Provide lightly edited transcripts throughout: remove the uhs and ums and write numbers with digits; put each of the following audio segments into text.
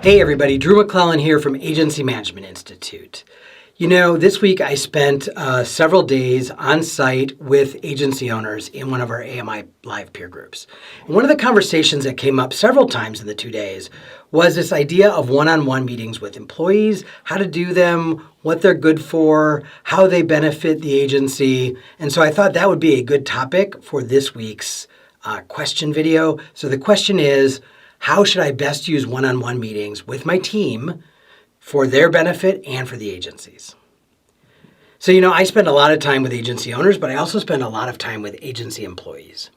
Hey everybody, Drew McLellan here from Agency Management Institute. You know, this week I spent several days on site with agency owners in one of our AMI live peer groups. And one of the conversations that came up several times in the 2 days was this idea of one-on-one meetings with employees, how to do them, what they're good for, how they benefit the agency. And so I thought that would be a good topic for this week's question video. So the question is, how should I best use one-on-one meetings with my team for their benefit and for the agencies? So, you know, I spend a lot of time with agency owners, but I also spend a lot of time with agency employees.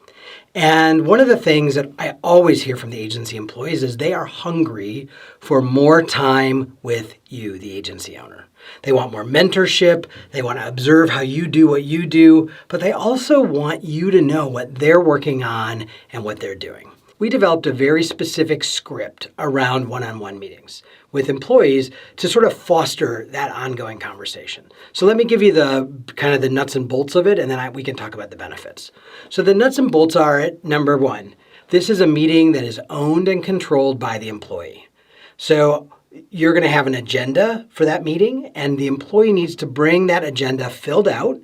And one of the things that I always hear from the agency employees is they are hungry for more time with you, the agency owner. They want more mentorship. They want to observe how you do what you do, but they also want you to know what they're working on and what they're doing. We developed a very specific script around one-on-one meetings with employees to sort of foster that ongoing conversation. So let me give you the kind of the nuts and bolts of it, and then we can talk about the benefits. So the nuts and bolts are, number one, this is a meeting that is owned and controlled by the employee. So you're going to have an agenda for that meeting, and the employee needs to bring that agenda filled out,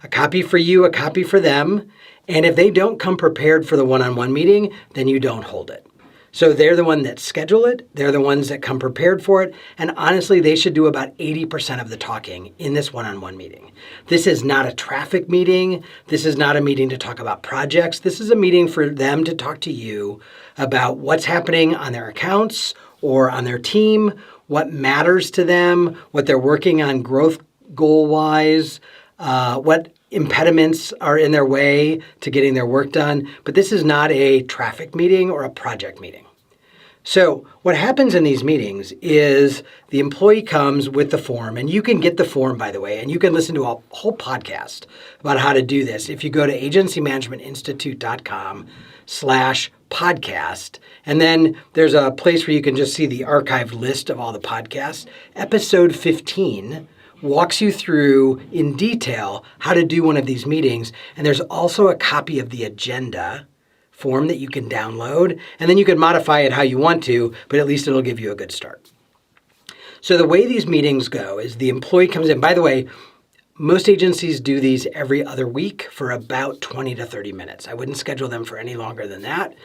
a copy for you, a copy for them. And if they don't come prepared for the one-on-one meeting, then you don't hold it. So they're the one that schedule it. They're the ones that come prepared for it. And honestly, they should do about 80% of the talking in this one-on-one meeting. This is not a traffic meeting. This is not a meeting to talk about projects. This is a meeting for them to talk to you about what's happening on their accounts or on their team, what matters to them, what they're working on growth goal-wise, what impediments are in their way to getting their work done. But this is not a traffic meeting or a project meeting. So what happens in these meetings is the employee comes with the form, and you can get the form, by the way, and you can listen to a whole podcast about how to do this if you go to agencymanagementinstitute.com/podcast. And then there's a place where you can just see the archived list of all the podcasts. Episode 15 walks you through in detail how to do one of these meetings. And there's also a copy of the agenda form that you can download. And then you can modify it how you want to, but at least it'll give you a good start. So the way these meetings go is the employee comes in. By the way, most agencies do these every other week for about 20 to 30 minutes. I wouldn't schedule them for any longer than that.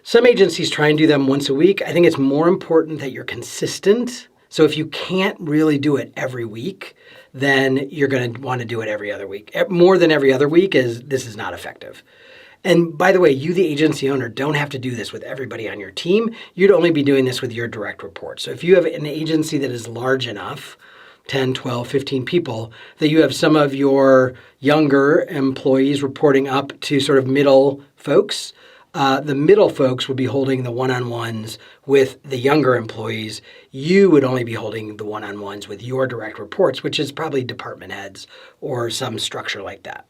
Some agencies try and do them once a week. I think it's more important that you're consistent. So if you can't really do it every week, then you're going to want to do it every other week. More than every other week this is not effective. And by the way, you, the agency owner, don't have to do this with everybody on your team. You'd only be doing this with your direct reports. So if you have an agency that is large enough, 10, 12, 15 people, that you have some of your younger employees reporting up to sort of middle folks, the middle folks would be holding the one-on-ones with the younger employees. You would only be holding the one-on-ones with your direct reports, which is probably department heads or some structure like that.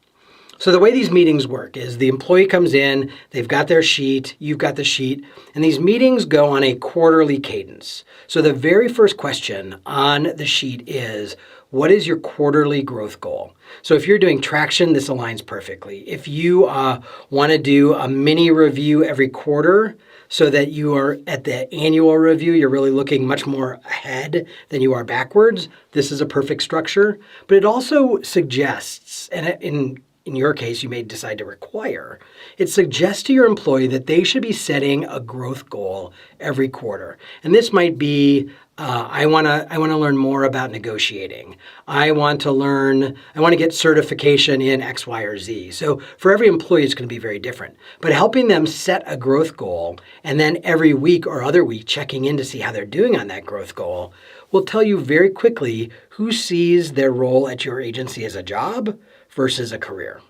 So the way these meetings work is the employee comes in, they've got their sheet, you've got the sheet, and these meetings go on a quarterly cadence. So the very first question on the sheet is, what is your quarterly growth goal? So if you're doing traction, this aligns perfectly. If you want to do a mini review every quarter so that you are at the annual review, you're really looking much more ahead than you are backwards, this is a perfect structure. But it also suggests, and in your case, you may decide to require, it suggests to your employee that they should be setting a growth goal every quarter. And this might be, I want to learn more about negotiating. I want to get certification in X, Y, or Z. So for every employee, it's going to be very different. But helping them set a growth goal and then every week or other week checking in to see how they're doing on that growth goal will tell you very quickly who sees their role at your agency as a job versus a career.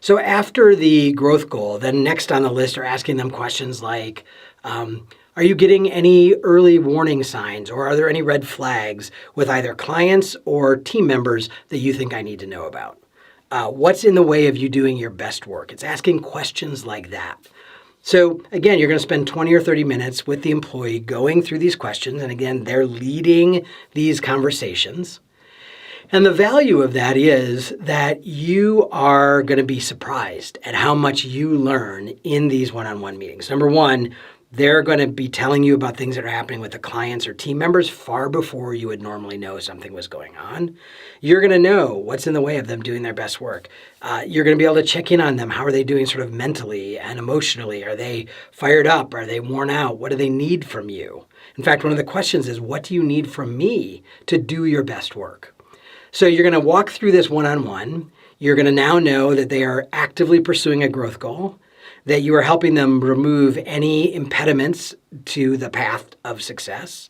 So after the growth goal, then next on the list are asking them questions like, are you getting any early warning signs, or are there any red flags with either clients or team members that you think I need to know about? What's in the way of you doing your best work? It's asking questions like that. So again, you're going to spend 20 or 30 minutes with the employee going through these questions. And again, they're leading these conversations. And the value of that is that you are going to be surprised at how much you learn in these one-on-one meetings. Number one, They're going to be telling you about things that are happening with the clients or team members far before you would normally know something was going on. You're going to know what's in the way of them doing their best work. You're going to be able to check in on them. How are they doing sort of mentally and emotionally? Are they fired up? Are they worn out? What do they need from you? In fact, one of the questions is, what do you need from me to do your best work? So you're going to walk through this one-on-one. You're going to now know that they are actively pursuing a growth goal, that you are helping them remove any impediments to the path of success.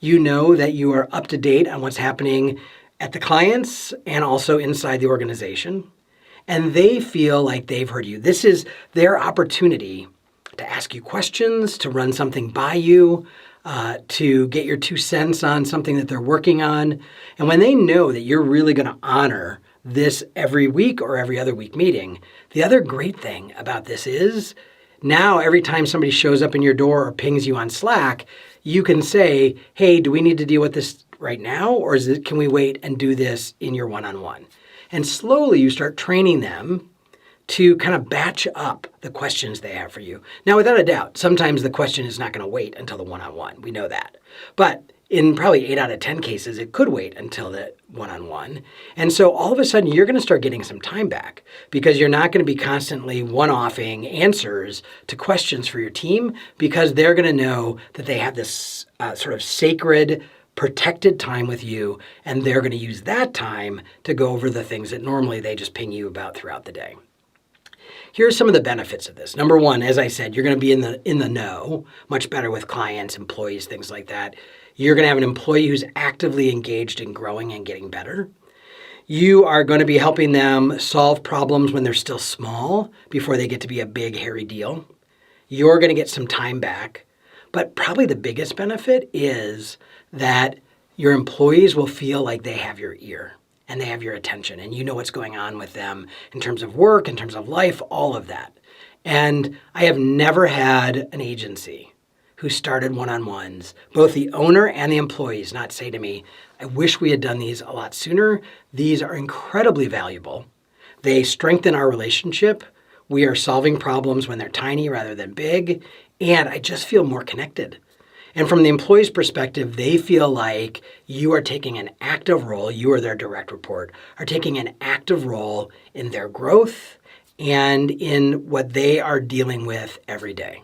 You know that you are up to date on what's happening at the clients and also inside the organization. And they feel like they've heard you. This is their opportunity to ask you questions, to run something by you, to get your 2 cents on something that they're working on. And when they know that you're really going to honor this every week or every other week meeting, the other great thing about this is now every time somebody shows up in your door or pings you on Slack, you can say, hey, do we need to deal with this right now? Or can we wait and do this in your one-on-one? And slowly you start training them to kind of batch up the questions they have for you. Now, without a doubt, sometimes the question is not going to wait until the one-on-one. We know that. But in probably 8 out of 10 cases, it could wait until the one-on-one. And so all of a sudden, you're going to start getting some time back because you're not going to be constantly one-offing answers to questions for your team because they're going to know that they have this sort of sacred, protected time with you, and they're going to use that time to go over the things that normally they just ping you about throughout the day. Here are some of the benefits of this. Number one, as I said, you're going to be in the know, much better with clients, employees, things like that. You're going to have an employee who's actively engaged in growing and getting better. You are going to be helping them solve problems when they're still small before they get to be a big, hairy deal. You're going to get some time back. But probably the biggest benefit is that your employees will feel like they have your ear and they have your attention and you know what's going on with them in terms of work, in terms of life, all of that. And I have never had an agency who started one-on-ones, both the owner and the employees, not say to me, I wish we had done these a lot sooner. These are incredibly valuable. They strengthen our relationship. We are solving problems when they're tiny rather than big. And I just feel more connected. And from the employee's perspective, they feel like you are taking an active role, you or their direct report, are taking an active role in their growth and in what they are dealing with every day.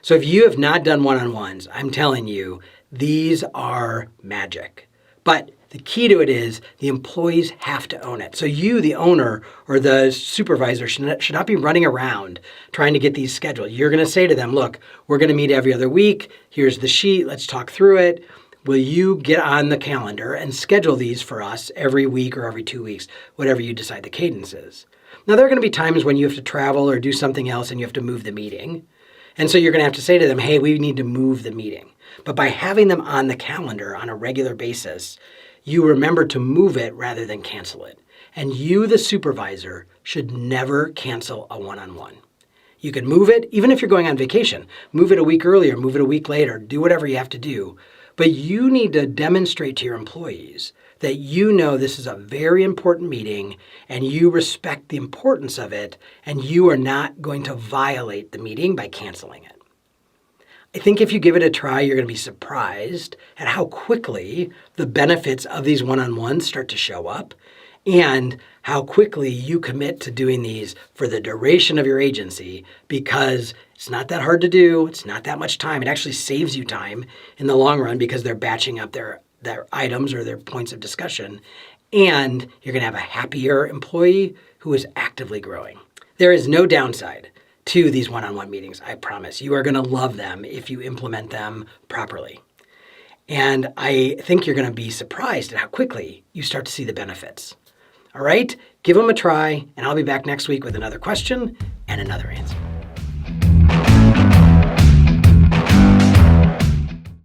So if you have not done one-on-ones, I'm telling you, these are magic. But the key to it is the employees have to own it. So you, the owner or the supervisor, should not be running around trying to get these scheduled. You're going to say to them, look, we're going to meet every other week. Here's the sheet. Let's talk through it. Will you get on the calendar and schedule these for us every week or every 2 weeks, whatever you decide the cadence is? Now, there are going to be times when you have to travel or do something else and you have to move the meeting. And so you're going to have to say to them, hey, we need to move the meeting. But by having them on the calendar on a regular basis, you remember to move it rather than cancel it. And you, the supervisor, should never cancel a one-on-one. You can move it, even if you're going on vacation. Move it a week earlier, move it a week later, do whatever you have to do. But you need to demonstrate to your employees that you know this is a very important meeting and you respect the importance of it and you are not going to violate the meeting by canceling it. I think if you give it a try, you're going to be surprised at how quickly the benefits of these one-on-ones start to show up and how quickly you commit to doing these for the duration of your agency because it's not that hard to do. It's not that much time. It actually saves you time in the long run because they're batching up their items or their points of discussion. And you're going to have a happier employee who is actively growing. There is no downside to these one-on-one meetings, I promise. You are going to love them if you implement them properly. And I think you're going to be surprised at how quickly you start to see the benefits. All right, give them a try, and I'll be back next week with another question and another answer.